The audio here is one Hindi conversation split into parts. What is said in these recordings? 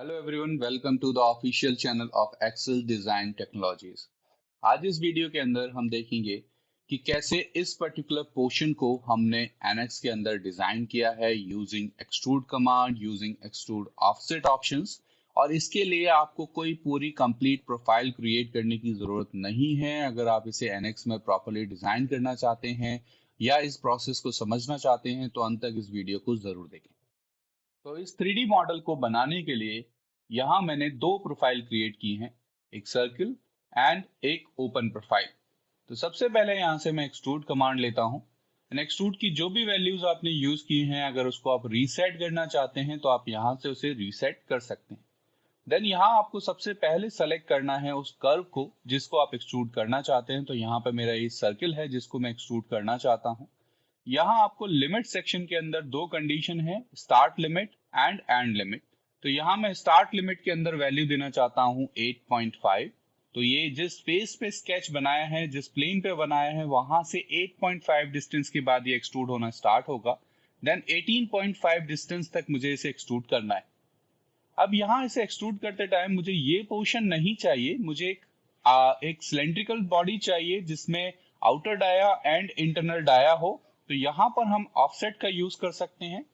Hello everyone, welcome to the official channel of Excel design technologies. आज इस वीडियो के अंदर हम देखेंगे कि कैसे इस पर्टिकुलर पोर्शन को हमने एनएक्स के अंदर डिजाइन किया है using extrude command, using extrude offset options. और इसके लिए आपको कोई पूरी कंप्लीट प्रोफाइल क्रिएट करने की जरूरत नहीं है। अगर आप इसे एनएक्स में प्रॉपर्ली डिजाइन करना चाहते हैं या इस प्रोसेस को समझना चाहते हैं तो अंत तक इस वीडियो को जरूर देखें। तो इस 3D मॉडल को बनाने के लिए यहाँ मैंने दो प्रोफाइल क्रिएट की हैं, एक सर्किल एंड एक ओपन प्रोफाइल। तो सबसे पहले यहाँ से मैं एक्सट्रूड कमांड लेता हूँ। एक्सट्रूड की जो भी वैल्यूज आपने यूज की हैं, अगर उसको आप रीसेट करना चाहते हैं तो आप यहाँ से उसे रीसेट कर सकते हैं। देन यहाँ आपको सबसे पहले सेलेक्ट करना है उस कर्व को जिसको आप एक्सट्रूड करना चाहते हैं। तो यहाँ पे मेरा ये सर्किल है जिसको मैं एक्सट्रूड करना चाहता हूँ। यहाँ आपको लिमिट सेक्शन के अंदर दो कंडीशन है, start limit and and limit. तो यहाँ मैं स्टार्ट लिमिट के अंदर वैल्यू देना चाहता हूँ 8.5। तो ये जिस फेस पे स्केच बनाया है, जिस प्लेन पे बनाया है, वहां से 8.5 डिस्टेंस के बाद ये एक्सट्रूड होना स्टार्ट होगा। देन 18.5 डिस्टेंस तक मुझे इसे एक्सट्रूड करना है। अब यहाँ इसे एक्सट्रूड करते टाइम मुझे ये पोर्शन नहीं चाहिए, मुझे एक सिलेंड्रिकल बॉडी चाहिए जिसमें outer dia and internal dia हो। तो यहाँ पर हम ऑफसेट का यूज कर सकते हैं।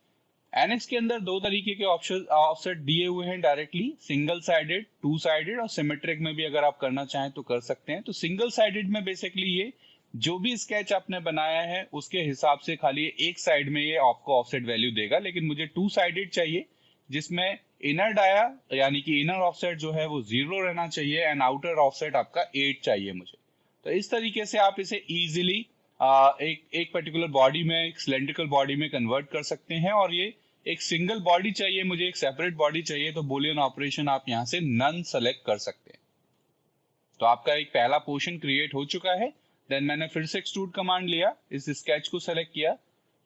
एनएक्स के अंदर दो तरीके के ऑप्शन ऑफसेट दिए हुए हैं, directly single sided, two sided और सिमेट्रिक में भी अगर आप करना चाहें तो कर सकते हैं। तो सिंगल साइडेड में बेसिकली ये जो भी स्केच आपने बनाया है उसके हिसाब से खाली एक साइड में ये आपको ऑफसेट वैल्यू देगा, लेकिन मुझे टू साइडेड चाहिए जिसमें इनर डाया यानी कि इनर ऑफसेट जो है वो 0 रहना चाहिए एंड आउटर ऑफसेट आपका 8 चाहिए मुझे। तो इस तरीके से आप इसे इजीली एक पर्टिकुलर बॉडी में, एक सिलेंड्रिकल बॉडी में कन्वर्ट कर सकते हैं। और ये एक सिंगल बॉडी चाहिए मुझे, एक सेपरेट बॉडी चाहिए, तो बुलियन ऑपरेशन आप यहाँ से नन सेलेक्ट कर सकते हैं। तो आपका एक पहला पोर्शन क्रिएट हो चुका है। देन मैंने फिर से एक्सट्रूड कमांड लिया, इस स्केच को सेलेक्ट किया।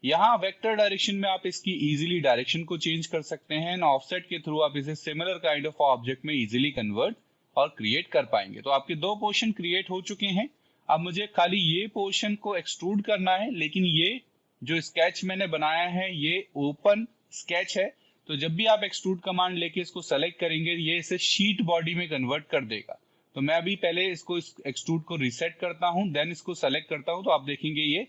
यहाँ वेक्टर डायरेक्शन में आप इसकी इजीली डायरेक्शन को चेंज कर सकते हैं। ऑफसेट के थ्रू आप इसे सिमिलर काइंड ऑफ ऑब्जेक्ट में इजीली कन्वर्ट और क्रिएट कर पाएंगे। तो आपके दो पोर्शन क्रिएट हो चुके हैं। अब मुझे खाली ये पोर्शन को एक्सट्रूड करना है, लेकिन ये जो स्केच मैंने बनाया है ये ओपन स्केच है। तो जब भी आप एक्सट्रूड कमांड लेके इसको सेलेक्ट करेंगे ये इसे शीट बॉडी में कन्वर्ट कर देगा। तो मैं अभी पहले इसको एक्सट्रूड को रिसेट करता हूँ, देन इसको सेलेक्ट करता हूँ, तो आप देखेंगे ये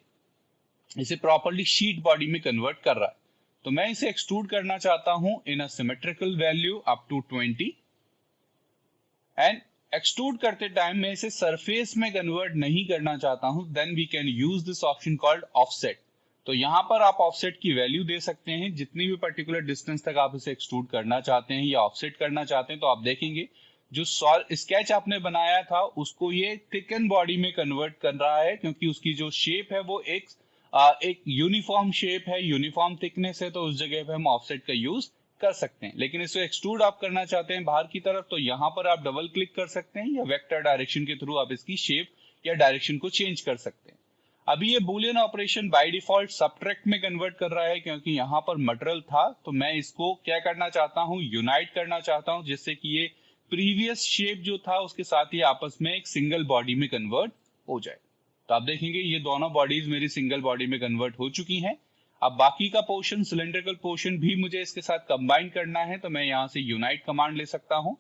इसे प्रॉपर्ली शीट बॉडी में कन्वर्ट कर रहा है। तो मैं इसे एक्सट्रूड करना चाहता हूं in a symmetrical value up to 20 and extrude करते टाइम मैं इसे सरफेस में कन्वर्ट नहीं करना चाहता हूं। Then we can use this option called offset. तो यहां पर आप ऑफसेट की वैल्यू दे सकते हैं, जितनी भी पर्टिकुलर डिस्टेंस तक आप इसे एक्सट्रूड करना चाहते हैं या ऑफसेट करना चाहते हैं। तो आप देखेंगे जो स्केच आपने बनाया था उसको ये थिकन बॉडी में कन्वर्ट कर रहा है, क्योंकि उसकी जो शेप है वो एक यूनिफॉर्म शेप है, यूनिफॉर्म थिकनेस है। तो उस जगह पे हम ऑफसेट का यूज कर सकते हैं। लेकिन इसको एक्सट्रूड आप करना चाहते हैं बाहर की तरफ, तो यहाँ पर आप डबल क्लिक कर सकते हैं या वेक्टर डायरेक्शन के थ्रू आप इसकी शेप या डायरेक्शन को चेंज कर सकते हैं। अभी ये Boolean operation by default subtract में कन्वर्ट कर रहा है, क्योंकि यहाँ पर मटेरियल था। तो मैं इसको क्या करना चाहता हूँ, यूनाइट करना चाहता हूँ, जिससे कि ये प्रीवियस शेप जो था उसके साथ ही आपस में एक सिंगल बॉडी में कन्वर्ट हो जाए। तो आप देखेंगे ये दोनों बॉडीज मेरी सिंगल बॉडी में कन्वर्ट हो चुकी हैं। अब बाकी का पोर्शन, सिलेंड्रिकल पोर्शन भी मुझे इसके साथ कंबाइन करना है। तो मैं यहाँ से यूनाइट कमांड ले सकता हूँ।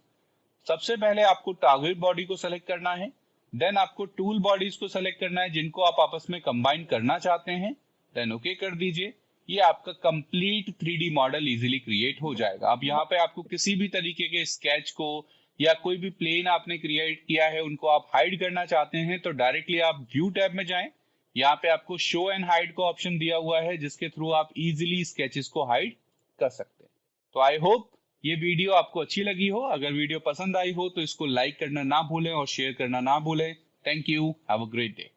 सबसे पहले आपको टारगेट बॉडी को सेलेक्ट करना है, देन आपको टूल बॉडीज को सेलेक्ट करना है जिनको आप आपस में कंबाइन करना चाहते हैं। देन ओके कर दीजिए। ये आपका complete 3D model easily create हो जाएगा। अब यहाँ पे आपको किसी भी तरीके के स्केच को या कोई भी प्लेन आपने क्रिएट किया है उनको आप हाइड करना चाहते हैं तो डायरेक्टली आप व्यू टैब में जाएं। यहाँ पे आपको शो एंड हाइड का ऑप्शन दिया हुआ है जिसके थ्रू आप इजीली स्केचेस को हाइड कर सकते हैं। तो आई होप ये वीडियो आपको अच्छी लगी हो। अगर वीडियो पसंद आई हो तो इसको लाइक करना ना भूलें और शेयर करना ना भूलें। Thank you, have a great day.